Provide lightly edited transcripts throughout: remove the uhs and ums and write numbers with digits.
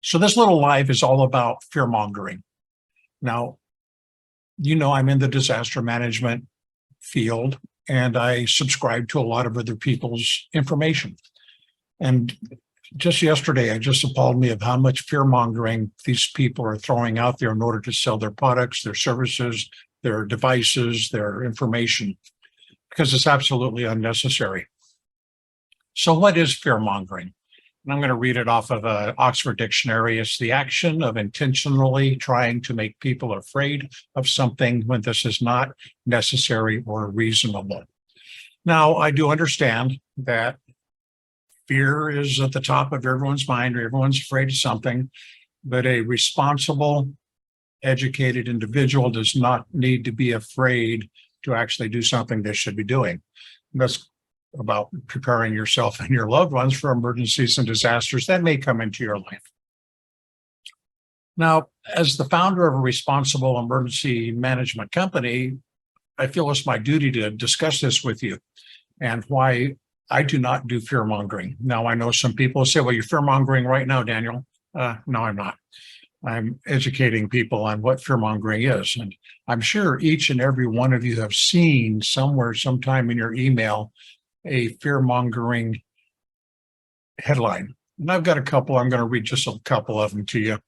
So this little live is all about fear mongering. Now, I'm in the disaster management field and I subscribe to a lot of other people's information. And just yesterday, it just appalled me of how much fear mongering these people are throwing out there in order to sell their products, their services, their devices, their information, because it's absolutely unnecessary. So what is fear mongering? And I'm going to read it off of an Oxford Dictionary. It's the action of intentionally trying to make people afraid of something when this is not necessary or reasonable. Now, I do understand that fear is at the top of everyone's mind, or everyone's afraid of something, but a responsible, educated individual does not need to be afraid to actually do something they should be doing. And that's about preparing yourself and your loved ones for emergencies and disasters that may come into your life. Now, as the founder of a responsible emergency management company, I feel it's my duty to discuss this with you and why I do not do fear mongering. Now, I know some people say, well, you're fear mongering right now, Daniel. No, I'm not. I'm educating people on what fear mongering is. And I'm sure each and every one of you have seen somewhere, sometime in your email, a fear mongering headline. And I've got a couple. I'm going to read just a couple of them to you.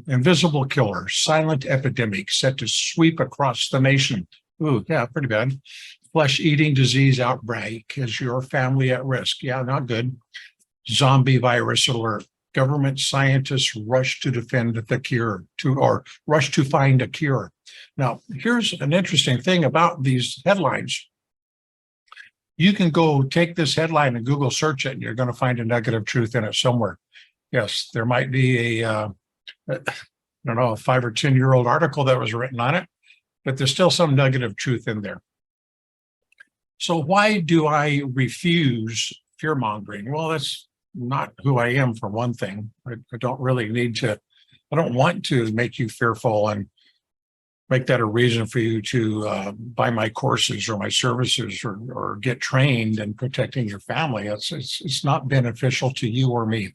Invisible killer, silent epidemic set to sweep across the nation. Ooh, yeah, pretty bad. Flesh-eating disease outbreak. Is your family at risk? Yeah, not good. Zombie virus alert. Government scientists rush to defend the cure, or rush to find a cure. Now, here's an interesting thing about these headlines. You can go take this headline and Google search it, and you're going to find a nugget of truth in it somewhere. Yes, there might be a 5 or 10-year-old article that was written on it, but there's still some nugget of truth in there. So why do I refuse fear mongering? Well, that's not who I am, for one thing. I don't really need to, I don't want to make you fearful and make that a reason for you to buy my courses or my services or get trained in protecting your family. It's not beneficial to you or me.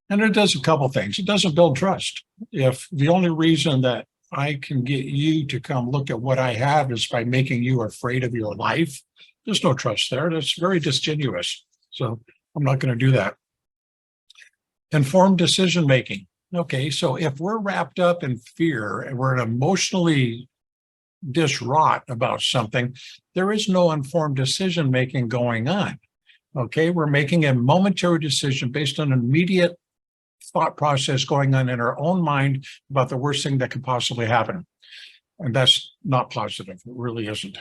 And it does a couple things. It doesn't build trust. If the only reason that I can get you to come look at what I have is by making you afraid of your life, there's no trust there. That's very disingenuous. So I'm not going to do that. Informed decision-making. Okay, so if we're wrapped up in fear and we're emotionally distraught about something, there is no informed decision-making going on. Okay, we're making a momentary decision based on an immediate thought process going on in our own mind about the worst thing that could possibly happen. And that's not positive. It really isn't.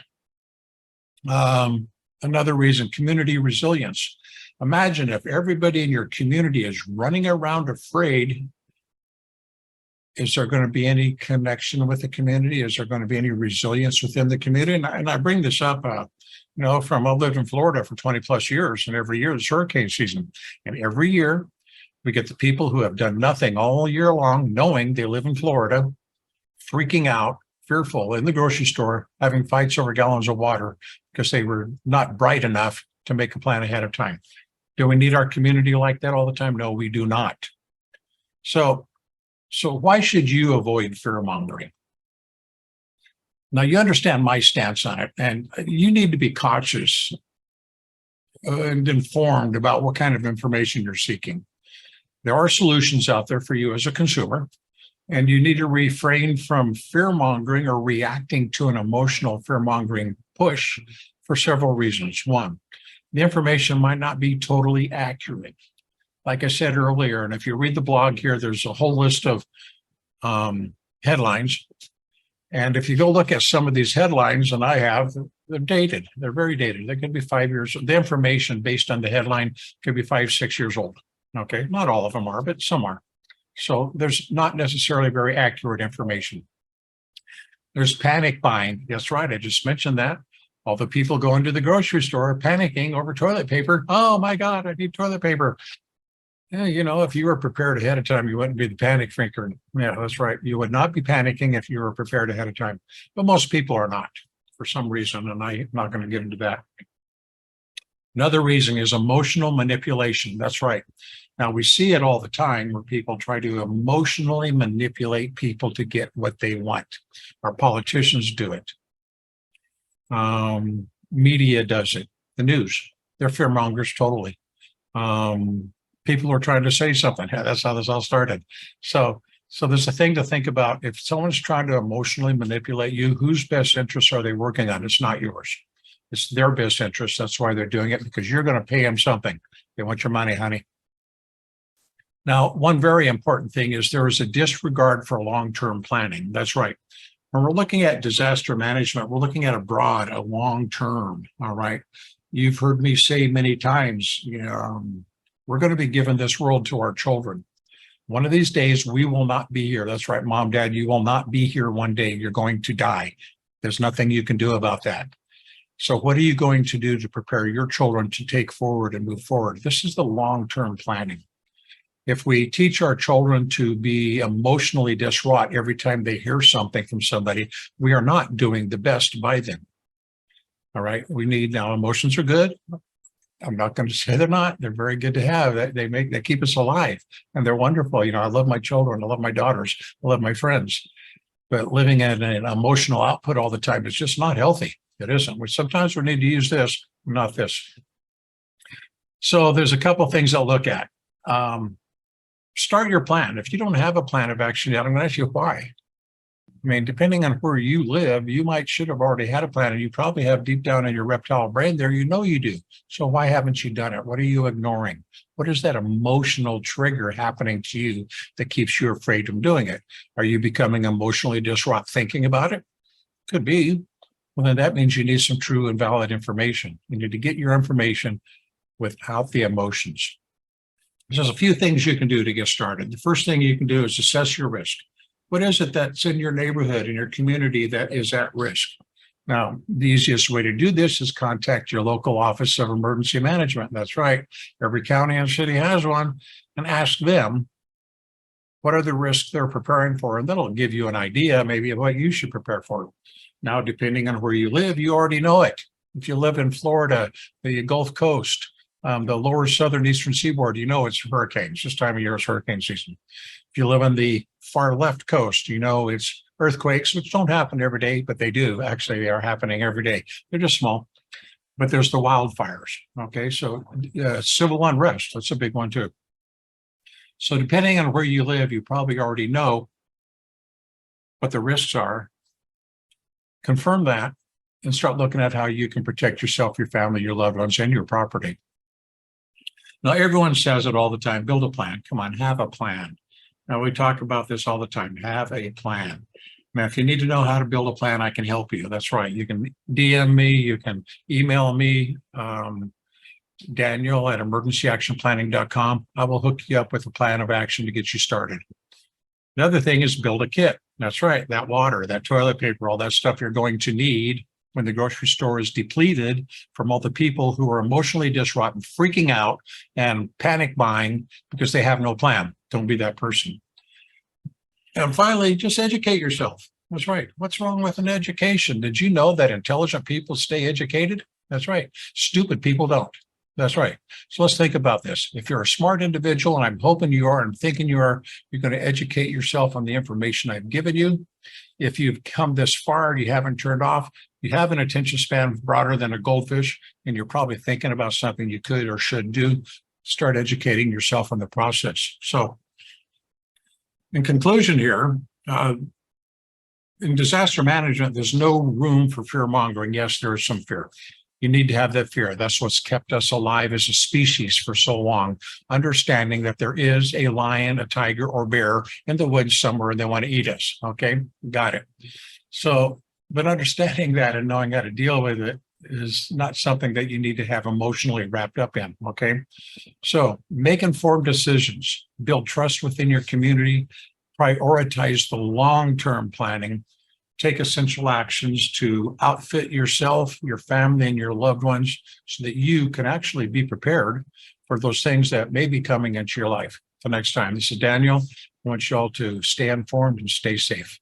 Another reason, community resilience. Imagine if everybody in your community is running around afraid. Is there going to be any connection with the community? Is there going to be any resilience within the community? And I bring this up, from I've lived in Florida for 20 plus years, and every year it's hurricane season. And every year we get the people who have done nothing all year long, knowing they live in Florida, freaking out, fearful in the grocery store, having fights over gallons of water because they were not bright enough to make a plan ahead of time. Do we need our community like that all the time? No, we do not. So why should you avoid fear mongering? Now, you understand my stance on it, and you need to be cautious and informed about what kind of information you're seeking. There are solutions out there for you as a consumer, and you need to refrain from fear mongering or reacting to an emotional fear mongering push for several reasons. One, the information might not be totally accurate. Like I said earlier, and if you read the blog here, there's a whole list of headlines. And if you go look at some of these headlines, and I have, they're dated. They're very dated. They could be 5 years. The information based on the headline could be 5, 6 years old. Okay, not all of them are, but some are. So there's not necessarily very accurate information. There's panic buying. That's right. I just mentioned that. All the people going to the grocery store panicking over toilet paper. Oh my God, I need toilet paper. Yeah, if you were prepared ahead of time, you wouldn't be the panic thinker. Yeah, that's right. You would not be panicking if you were prepared ahead of time. But most people are not for some reason, and I'm not going to get into that. Another reason is emotional manipulation. That's right. Now, we see it all the time where people try to emotionally manipulate people to get what they want. Our politicians do it. Media does it. The news, they're fear mongers totally. People are trying to say something. Yeah, that's how this all started. So there's a thing to think about. If someone's trying to emotionally manipulate you, whose best interests are they working on? It's not yours. It's their best interest. That's why they're doing it, because you're going to pay them something. They want your money, honey. Now, one very important thing is there is a disregard for long-term planning. That's right. When we're looking at disaster management, we're looking at a broad, a long-term, all right? You've heard me say many times, we're going to be giving this world to our children. One of these days, we will not be here. That's right, Mom, Dad, you will not be here one day. You're going to die. There's nothing you can do about that. So what are you going to do to prepare your children to take forward and move forward? This is the long-term planning. If we teach our children to be emotionally distraught every time they hear something from somebody, we are not doing the best by them. All right. We need, now emotions are good. I'm not going to say they're not. They're very good to have. They keep us alive, and they're wonderful. I love my children. I love my daughters. I love my friends. But living in an emotional output all the time is just not healthy. It isn't. Sometimes we need to use this, not this. So there's a couple of things I'll look at. Start your plan. If you don't have a plan of action yet, I'm going to ask you why. I mean, depending on where you live, you should have already had a plan, and you probably have deep down in your reptile brain there, you do. So why haven't you done it? What are you ignoring? What is that emotional trigger happening to you that keeps you afraid from doing it? Are you becoming emotionally distraught thinking about it? Could be. Well, then that means you need some true and valid information. You need to get your information without the emotions. There's a few things you can do to get started. The first thing you can do is assess your risk. What is it that's in your neighborhood, in your community, that is at risk? Now, the easiest way to do this is contact your local office of emergency management. That's right. Every county and city has one, and ask them what are the risks they're preparing for, and that'll give you an idea maybe of what you should prepare for. Now, depending on where you live, you already know it. If you live in Florida, the Gulf Coast, the lower southern eastern seaboard, it's hurricanes. This time of year is hurricane season. If you live on the far left coast, it's earthquakes, which don't happen every day, but they do. Actually, they are happening every day. They're just small. But there's the wildfires. Okay, so civil unrest, that's a big one too. So depending on where you live, you probably already know what the risks are. Confirm that and start looking at how you can protect yourself, your family, your loved ones, and your property. Now, everyone says it all the time, build a plan. Come on, have a plan. Now, we talk about this all the time, have a plan. Now, if you need to know how to build a plan, I can help you. That's right. You can DM me, you can email me, Daniel at emergencyactionplanning.com. I will hook you up with a plan of action to get you started. Another thing is build a kit. That's right. That water, that toilet paper, all that stuff you're going to need when the grocery store is depleted from all the people who are emotionally distraught and freaking out and panic buying because they have no plan. Don't be that person. And finally, just educate yourself. That's right. What's wrong with an education? Did you know that intelligent people stay educated? That's right. Stupid people don't. That's right. So let's think about this. If you're a smart individual, and I'm hoping you are, and thinking you are, you're going to educate yourself on the information I've given you. If you've come this far and you haven't turned off, you have an attention span broader than a goldfish, and you're probably thinking about something you could or should do. Start educating yourself in the process. So in conclusion here, in disaster management, there's no room for fear mongering. Yes, there is some fear. You need to have that fear. That's what's kept us alive as a species for so long, understanding that there is a lion, a tiger, or bear in the woods somewhere and they want to eat us. Okay, got it. So, but understanding that and knowing how to deal with it is not something that you need to have emotionally wrapped up in. Okay, so make informed decisions, build trust within your community, prioritize the long-term planning, take essential actions to outfit yourself, your family, and your loved ones so that you can actually be prepared for those things that may be coming into your life. Till next time, this is Daniel. I want you all to stay informed and stay safe.